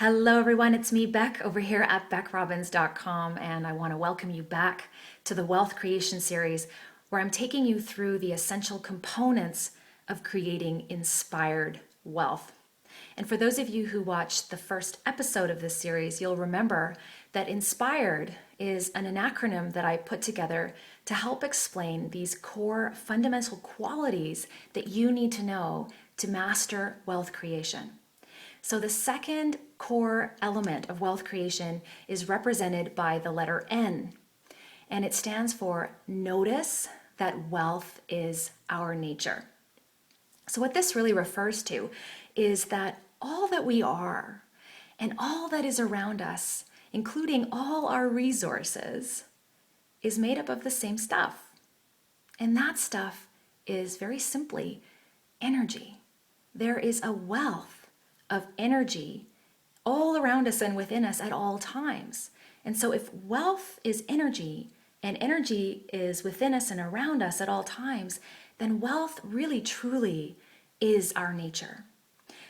Hello everyone, it's me, Beck, over here at BeckRobbins.com, and I want to welcome you back to the Wealth Creation Series, where I'm taking you through the essential components of creating inspired wealth. And for those of you who watched the first episode of this series, you'll remember that INSPIRED is an acronym that I put together to help explain these core fundamental qualities that you need to know to master wealth creation. So the second core element of wealth creation is represented by the letter N, and it stands for notice that wealth is our nature. So what this really refers to is that all that we are and all that is around us, including all our resources, is made up of the same stuff. And that stuff is very simply energy. There is a wealth of energy all around us and within us at all times. And so if wealth is energy and energy is within us and around us at all times, then wealth really truly is our nature.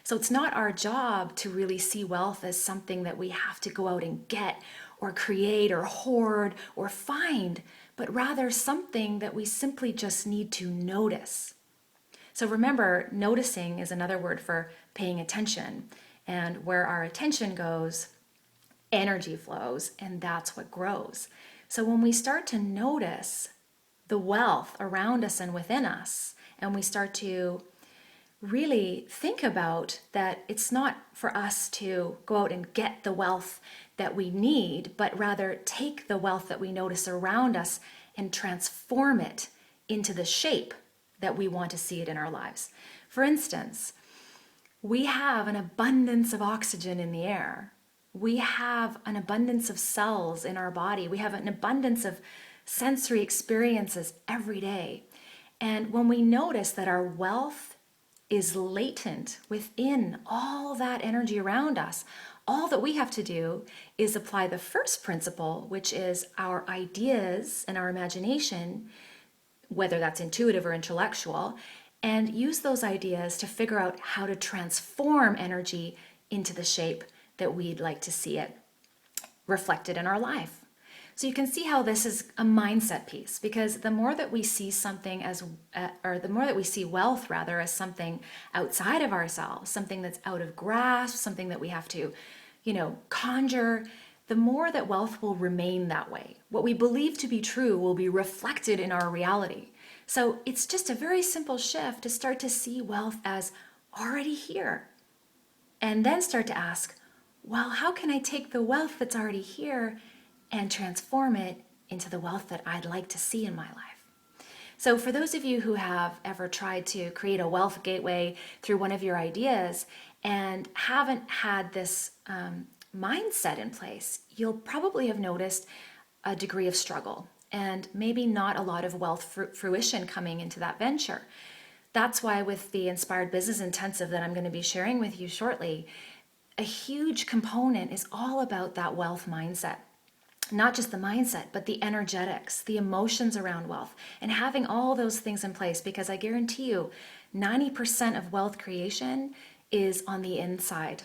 So it's not our job to really see wealth as something that we have to go out and get or create or hoard or find, but rather something that we simply just need to notice. So remember, noticing is another word for paying attention. And where our attention goes, energy flows, and that's what grows. So when we start to notice the wealth around us and within us, and we start to really think about that it's not for us to go out and get the wealth that we need, but rather take the wealth that we notice around us and transform it into the shape that we want to see it in our lives. For instance, we have an abundance of oxygen in the air. We have an abundance of cells in our body. We have an abundance of sensory experiences every day. And when we notice that our wealth is latent within all that energy around us, all that we have to do is apply the first principle, which is our ideas and our imagination, whether that's intuitive or intellectual, and use those ideas to figure out how to transform energy into the shape that we'd like to see it reflected in our life. So you can see how this is a mindset piece, because the more that we see something as, or the more that we see wealth rather as something outside of ourselves, something that's out of grasp, something that we have to, conjure, the more that wealth will remain that way. What we believe to be true will be reflected in our reality. So it's just a very simple shift to start to see wealth as already here. And then start to ask, well, how can I take the wealth that's already here and transform it into the wealth that I'd like to see in my life? So for those of you who have ever tried to create a wealth gateway through one of your ideas and haven't had this mindset in place, you'll probably have noticed a degree of struggle and maybe not a lot of wealth fruition coming into that venture. That's why with the Inspired Business Intensive that I'm going to be sharing with you shortly, a huge component is all about that wealth mindset. Not just the mindset, but the energetics, the emotions around wealth, and having all those things in place, because I guarantee you 90% of wealth creation is on the inside.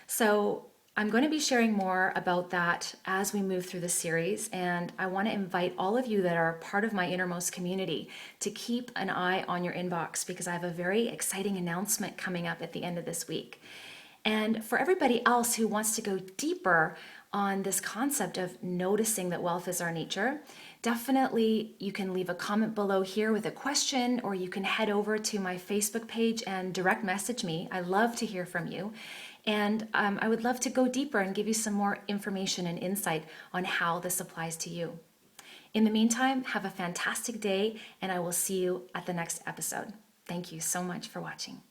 So I'm going to be sharing more about that as we move through the series, and I want to invite all of you that are part of my innermost community to keep an eye on your inbox, because I have a very exciting announcement coming up at the end of this week. And for everybody else who wants to go deeper on this concept of noticing that wealth is our nature, definitely you can leave a comment below here with a question, or you can head over to my Facebook page and direct message me. I love to hear from you. And I would love to go deeper and give you some more information and insight on how this applies to you. In the meantime, have a fantastic day, and I will see you at the next episode. Thank you so much for watching.